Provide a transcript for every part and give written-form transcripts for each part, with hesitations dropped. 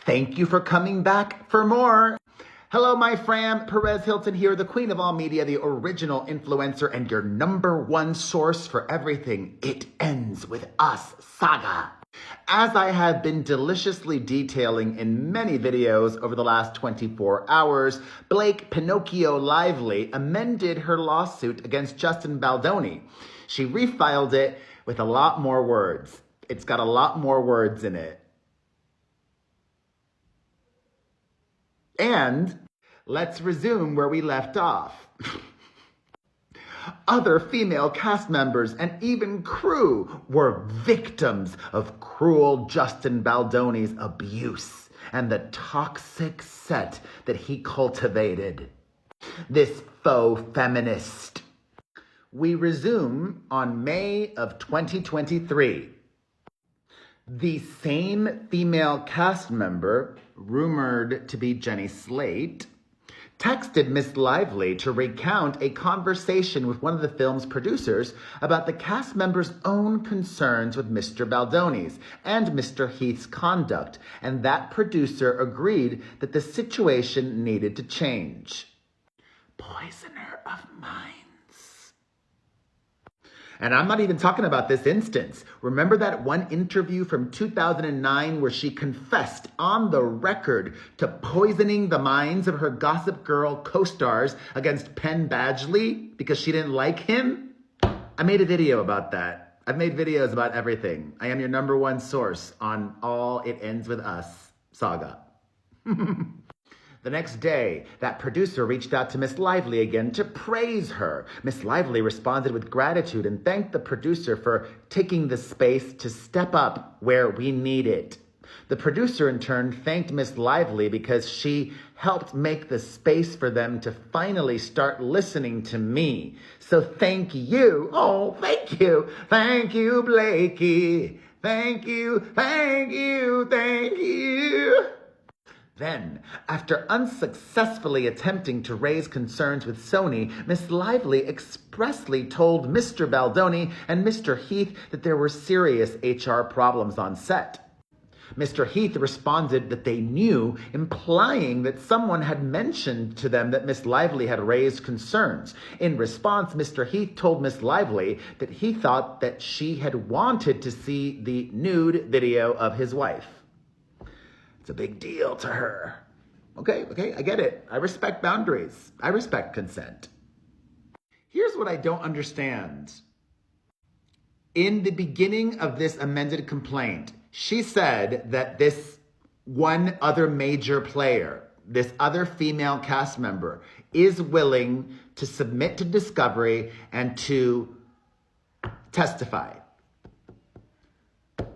Thank you for coming back for more. Hello, my fam. Perez Hilton here, the queen of all media, the original influencer, and your #1 source for everything It Ends With Us saga. As I have been deliciously detailing in many videos over the last 24 hours, Blake Pinocchio Lively amended her lawsuit against Justin Baldoni. She refiled it with a lot more words. It's got a lot more words in it. And let's resume where we left off. Other female cast members and even crew were victims of cruel Justin Baldoni's abuse and the toxic set that he cultivated. This faux feminist. We resume on May of 2023. The same female cast member, rumored to be Jenny Slate, texted Miss Lively to recount a conversation with one of the film's producers about the cast member's own concerns with Mr. Baldoni's and Mr. Heath's conduct, and that producer agreed that the situation needed to change. Poisoner of minds. And I'm not even talking about this instance. Remember that one interview from 2009 where she confessed on the record to poisoning the minds of her Gossip Girl co-stars against Penn Badgley because she didn't like him? I made a video about that. I've made videos about everything. I am your #1 source on all It Ends With Us saga. The next day, that producer reached out to Miss Lively again to praise her. Miss Lively responded with gratitude and thanked the producer for taking the space to step up where we need it. The producer, in turn, thanked Miss Lively because she helped make the space for them to finally start listening to me. So thank you. Oh, thank you. Thank you, Blakey. Thank you, thank you, thank you. Then, after unsuccessfully attempting to raise concerns with Sony, Miss Lively expressly told Mr. Baldoni and Mr. Heath that there were serious HR problems on set. Mr. Heath responded that they knew, implying that someone had mentioned to them that Miss Lively had raised concerns. In response, Mr. Heath told Miss Lively that he thought that she had wanted to see the nude video of his wife. It's a big deal to her. Okay, I get it. I respect boundaries. I respect consent. Here's what I don't understand. In the beginning of this amended complaint, she said that this one other major player, this other female cast member, is willing to submit to discovery and to testify.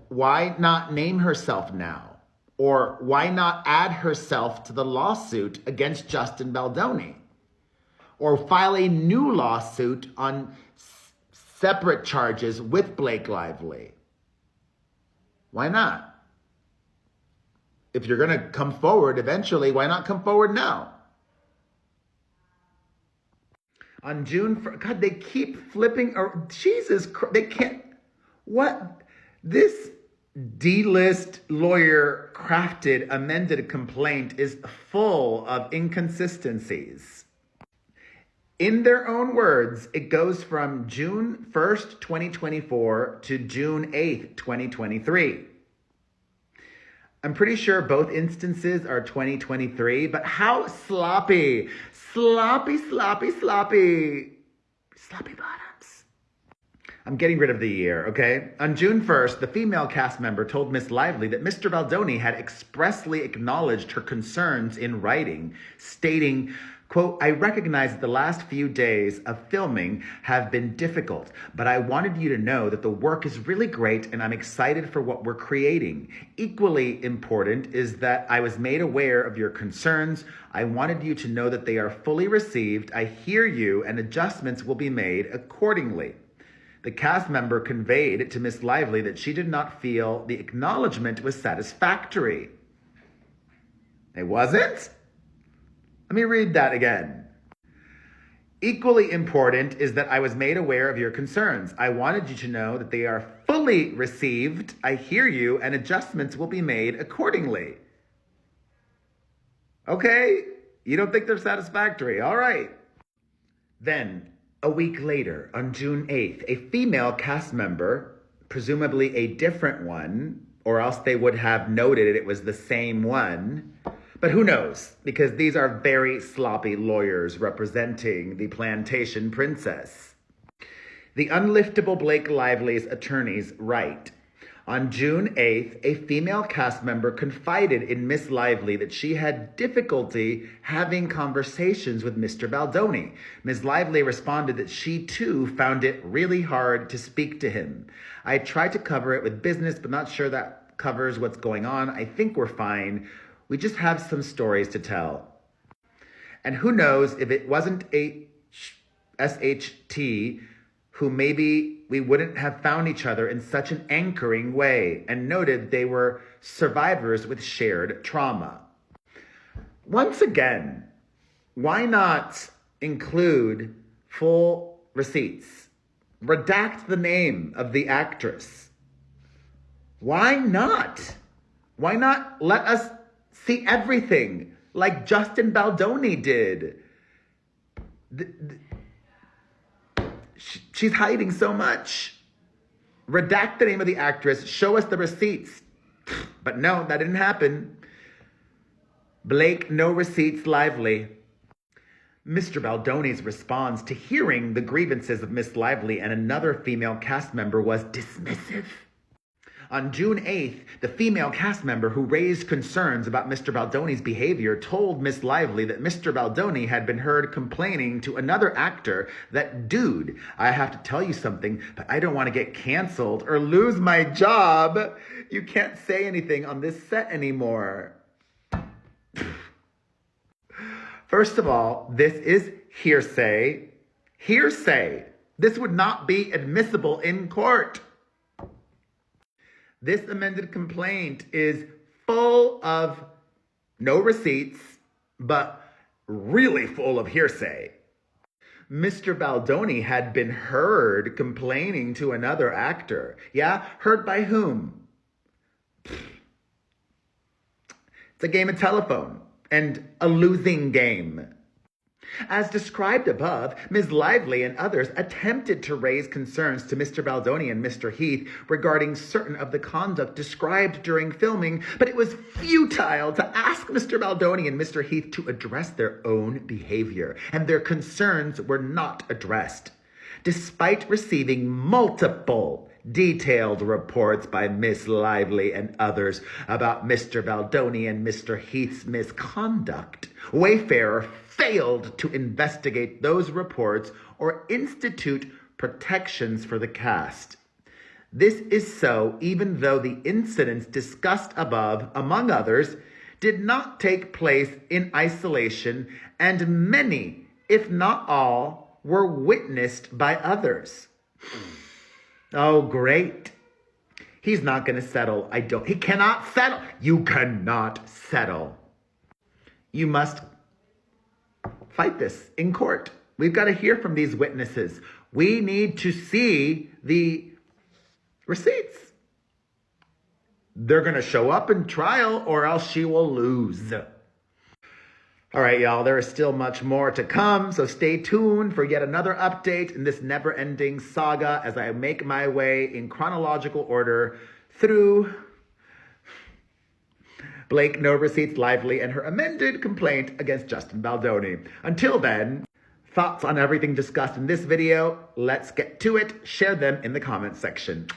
Why not name herself now? Or why not add herself to the lawsuit against Justin Baldoni? Or file a new lawsuit on separate charges with Blake Lively? Why not? If you're going to come forward eventually, why not come forward now? On June 1st, God, they keep flipping. Jesus Christ, they can't. What? This D-list lawyer crafted amended complaint is full of inconsistencies. In their own words, it goes from June 1st, 2024 to June 8th, 2023. I'm pretty sure both instances are 2023, but how sloppy, sloppy bottoms. I'm getting rid of the year, okay? On June 1st, the female cast member told Miss Lively that Mr. Baldoni had expressly acknowledged her concerns in writing, stating, quote, "I recognize that the last few days of filming have been difficult, but I wanted you to know that the work is really great and I'm excited for what we're creating. Equally important is that I was made aware of your concerns. I wanted you to know that they are fully received. I hear you and adjustments will be made accordingly." The cast member conveyed to Miss Lively that she did not feel the acknowledgement was satisfactory. It wasn't? Let me read that again. Equally important is that I was made aware of your concerns. I wanted you to know that they are fully received. I hear you and adjustments will be made accordingly. Okay, you don't think they're satisfactory. All right. Then, a week later, on June 8th, a female cast member, presumably a different one, or else they would have noted it was the same one. But who knows? Because these are very sloppy lawyers representing the plantation princess. The unliftable Blake Lively's attorneys write, on June 8th, a female cast member confided in Miss Lively that she had difficulty having conversations with Mr. Baldoni. Ms. Lively responded that she too found it really hard to speak to him. I tried to cover it with business, but not sure that covers what's going on. I think we're fine. We just have some stories to tell. And who knows if it wasn't a SHT who maybe we wouldn't have found each other in such an anchoring way, and noted they were survivors with shared trauma. Once again, why not include full receipts? Redact the name of the actress. Why not? Why not let us see everything like Justin Baldoni did? She's hiding so much. Redact the name of the actress. Show us the receipts. But no, that didn't happen. Blake, no receipts, Lively. Mr. Baldoni's response to hearing the grievances of Miss Lively and another female cast member was dismissive. On June 8th, the female cast member who raised concerns about Mr. Baldoni's behavior told Miss Lively that Mr. Baldoni had been heard complaining to another actor that, dude, I have to tell you something, but I don't want to get canceled or lose my job. You can't say anything on this set anymore. First of all, this is hearsay. Hearsay. This would not be admissible in court. This amended complaint is full of no receipts, but really full of hearsay. Mr. Baldoni had been heard complaining to another actor. Yeah? Heard by whom? It's a game of telephone, and a losing game. As described above, Ms. Lively and others attempted to raise concerns to Mr. Baldoni and Mr. Heath regarding certain of the conduct described during filming, but it was futile to ask Mr. Baldoni and Mr. Heath to address their own behavior, and their concerns were not addressed. Despite receiving multiple detailed reports by Miss Lively and others about Mr. Baldoni and Mr. Heath's misconduct, Wayfarer failed to investigate those reports or institute protections for the cast. This is so even though the incidents discussed above, among others, did not take place in isolation, and many, if not all, were witnessed by others. Oh, great. He's not going to settle. He cannot settle. You cannot settle. You must fight this in court. We've got to hear from these witnesses. We need to see the receipts. They're going to show up in trial or else she will lose. All right, y'all, there is still much more to come, so stay tuned for yet another update in this never-ending saga as I make my way in chronological order through Blake, no receipts, Lively, and her amended complaint against Justin Baldoni. Until then, thoughts on everything discussed in this video? Let's get to it. Share them in the comments section.